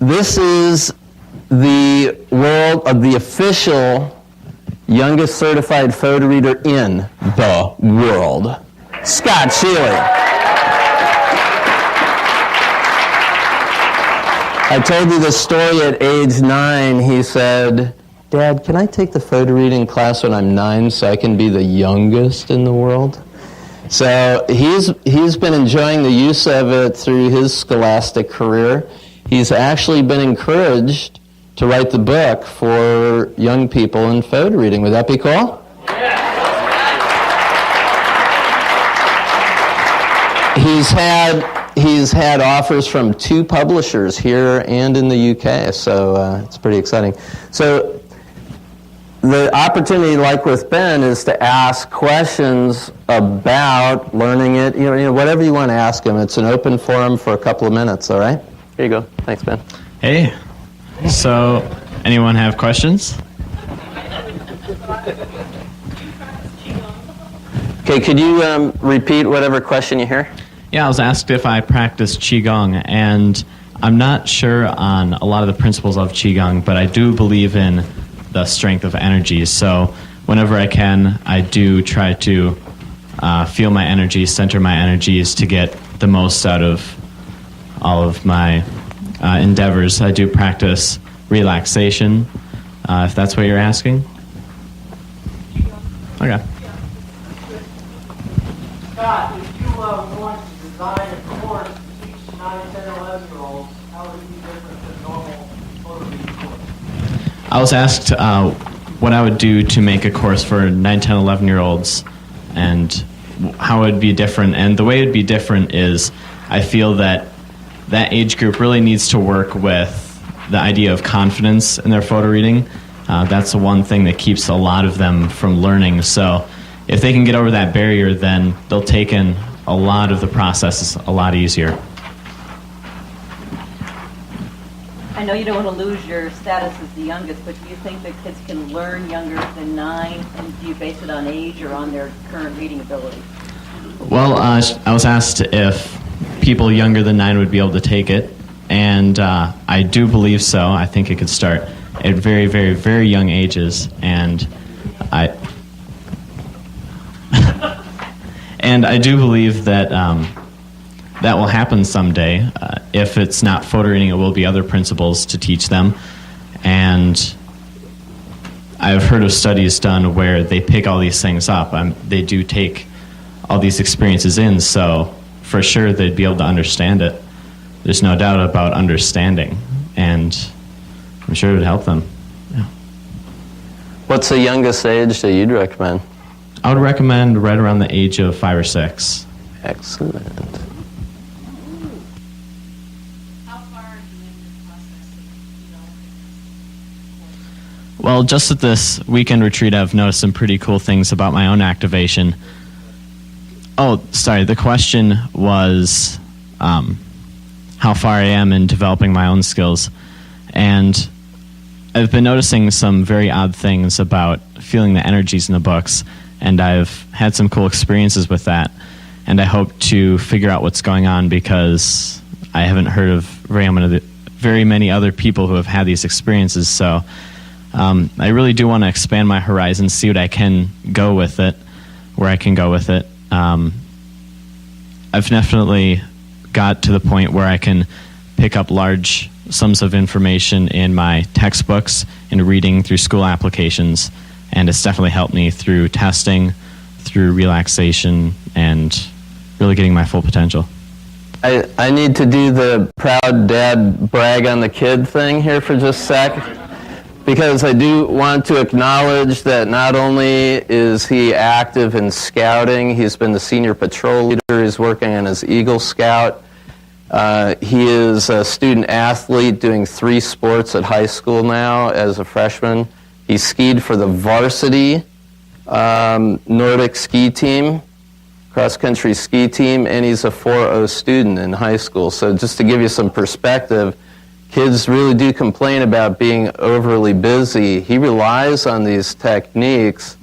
This is the world of the official youngest certified photo reader in the world, Scott Sheely. I told you this story at age 9. He said, "Dad, can I take the photo reading class when I'm 9 so I can be the youngest in the world?" So he's been enjoying the use of it through his scholastic career. He's actually been encouraged to write the book for young people in photo reading. Would that be cool? He's had offers from 2 publishers here and in the UK, so it's pretty exciting. So the opportunity, like with Ben, is to ask questions about learning it. You know, whatever you want to ask him. It's an open forum for a couple of minutes. All right. Here you go. Thanks, Ben. Hey. So, anyone have questions? Okay. Could you repeat whatever question you hear? Yeah, I was asked if I practice Qigong, and I'm not sure on a lot of the principles of Qigong, but I do believe in the strength of energies. So whenever I can, I do try to feel my energies, center my energies to get the most out of all of my endeavors. I do practice relaxation, if that's what you're asking. Okay. Scott, if you want to design a course to teach 9, 10, 11-year-olds, how would it be different than normal photo reading course? I was asked what I would do to make a course for 9, 10, 11-year-olds and how it would be different. And the way it would be different is I feel that that age group really needs to work with the idea of confidence in their photo reading. That's the one thing that keeps a lot of them from learning. So if they can get over that barrier, then they'll take in a lot of the processes a lot easier. I know you don't want to lose your status as the youngest, but do you think that kids can learn younger than 9, and do you base it on age or on their current reading ability? Well, I was asked if people younger than 9 would be able to take it, and I do believe so. I think it could start at very, very, very young ages, and I do believe that that will happen someday. If it's not photo reading, it will be other principles to teach them. And I've heard of studies done where they pick all these things up. They do take all these experiences in, so for sure they'd be able to understand it. There's no doubt about understanding, and I'm sure it would help them. Yeah. What's the youngest age that you'd recommend? I would recommend right around the age of 5 or 6. Excellent. Well, just at this weekend retreat, I've noticed some pretty cool things about my own activation. Oh, sorry, the question was how far I am in developing my own skills. And I've been noticing some very odd things about feeling the energies in the books, and I've had some cool experiences with that. And I hope to figure out what's going on because I haven't heard of very many other people who have had these experiences. So I really do want to expand my horizons, see what I can go with it, where I can go with it. I've definitely got to the point where I can pick up large sums of information in my textbooks and reading through school applications, and it's definitely helped me through testing, through relaxation, and really getting my full potential. I need to do the proud dad brag on the kid thing here for just a sec, because I do want to acknowledge that not only is he active in scouting, he's been the senior patrol leader, he's working on his Eagle Scout. He is a student athlete doing 3 sports at high school now as a freshman. He skied for the varsity Nordic ski team, cross-country ski team, and he's a 4.0 student in high school. So just to give you some perspective, kids really do complain about being overly busy. He relies on these techniques,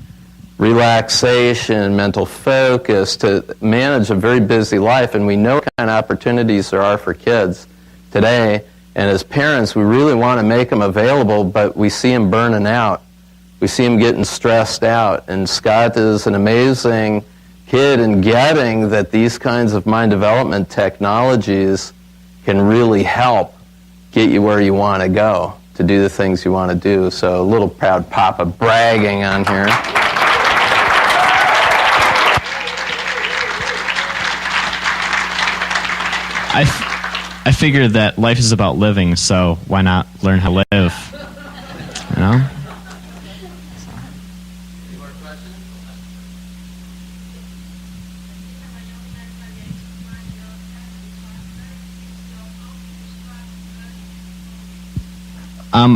relaxation, mental focus, to manage a very busy life, and we know what kind of opportunities there are for kids today. And as parents, we really want to make them available, but we see them burning out. We see them getting stressed out. And Scott is an amazing kid in getting that these kinds of mind development technologies can really help get you where you want to go, to do the things you want to do. So a little proud papa bragging on here. I figured that life is about living, so why not learn how to live? You know?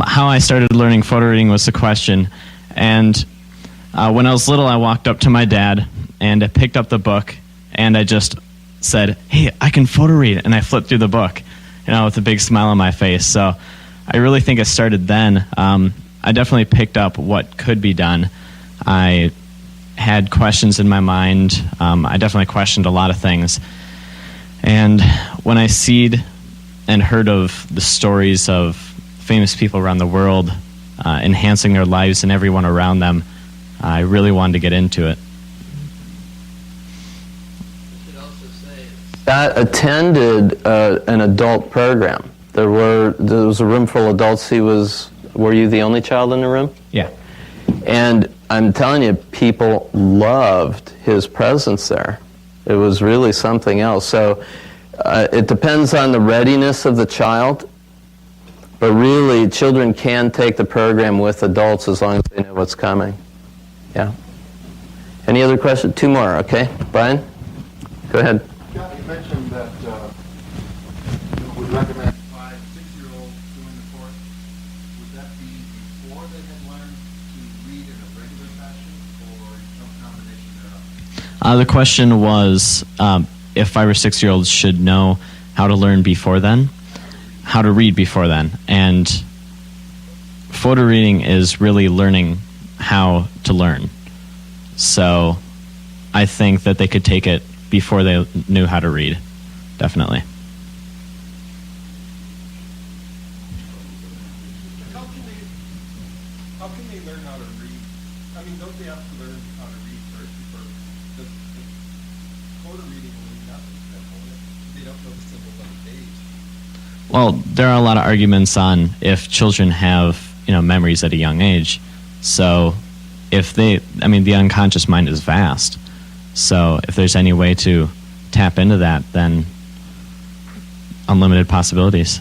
How I started learning photo reading was the question. And when I was little, I walked up to my dad and I picked up the book and I just said, "Hey, I can photo read," and I flipped through the book, with a big smile on my face. So I really think it started then. I definitely picked up what could be done. I had questions in my mind. I definitely questioned a lot of things. And when I seed and heard of the stories of famous people around the world enhancing their lives and everyone around them, I really wanted to get into it. Scott attended an adult program. There was a room full of adults. Were you the only child in the room? Yeah. And I'm telling you, people loved his presence there. It was really something else. So it depends on the readiness of the child, but really children can take the program with adults as long as they know what's coming. Yeah. Any other questions? Two more, okay? Brian? Go ahead. Yeah, you mentioned that you would recommend 5, 6-year-olds doing the course. Would that be before they had learned to read in a regular fashion, or some combination thereof? The question was if 5 or 6-year-olds should know how to learn before then, how to read before then. And photo reading is really learning how to learn. So I think that they could take it before they knew how to read, definitely. How can they learn how to read? I mean, don't they have to learn how to read first before? Does photo reading mean nothing to them? They don't know the symbols on the page. Well, there are a lot of arguments on if children have, memories at a young age. So the unconscious mind is vast. So if there's any way to tap into that, then unlimited possibilities.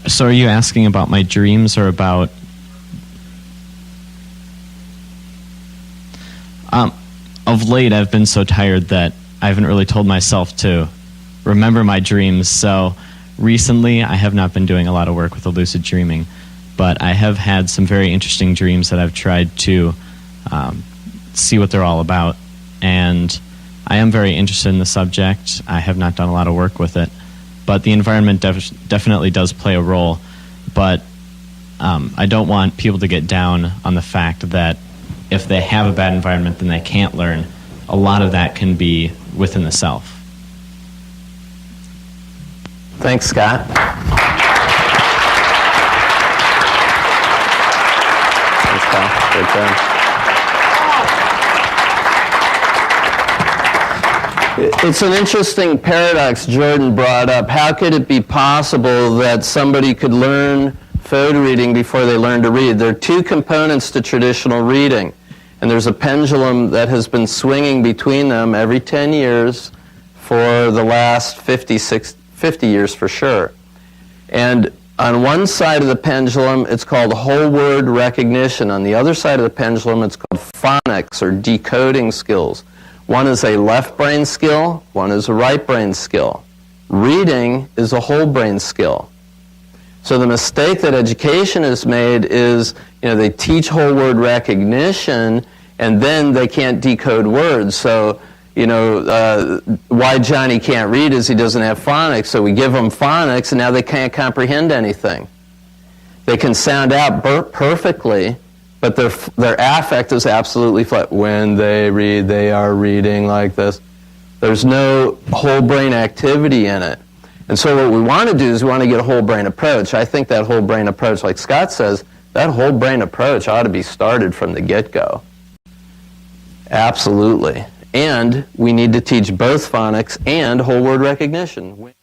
So are you asking about my dreams or about... Of late, I've been so tired that I haven't really told myself to remember my dreams. So recently, I have not been doing a lot of work with the lucid dreaming, but I have had some very interesting dreams that I've tried to see what they're all about. And I am very interested in the subject. I have not done a lot of work with it. But the environment definitely does play a role. But I don't want people to get down on the fact that if they have a bad environment, then they can't learn. A lot of that can be within the self. Thanks, Scott. Thanks, Paul. Great job. It's an interesting paradox Jordan brought up. How could it be possible that somebody could learn photo reading before they learn to read? There are two components to traditional reading, and there's a pendulum that has been swinging between them every 10 years for the last 50 years for sure. And on one side of the pendulum, it's called whole word recognition. On the other side of the pendulum, it's called phonics or decoding skills. One is a left brain skill, one is a right brain skill. Reading is a whole brain skill. So the mistake that education has made is, they teach whole word recognition and then they can't decode words. So, why Johnny can't read is he doesn't have phonics. So we give them phonics and now they can't comprehend anything. They can sound out perfectly, but their affect is absolutely flat. When they read, they are reading like this. There's no whole brain activity in it. And so what we want to do is we want to get a whole brain approach. I think that whole brain approach, like Scott says, that whole brain approach ought to be started from the get-go. Absolutely. And we need to teach both phonics and whole word recognition.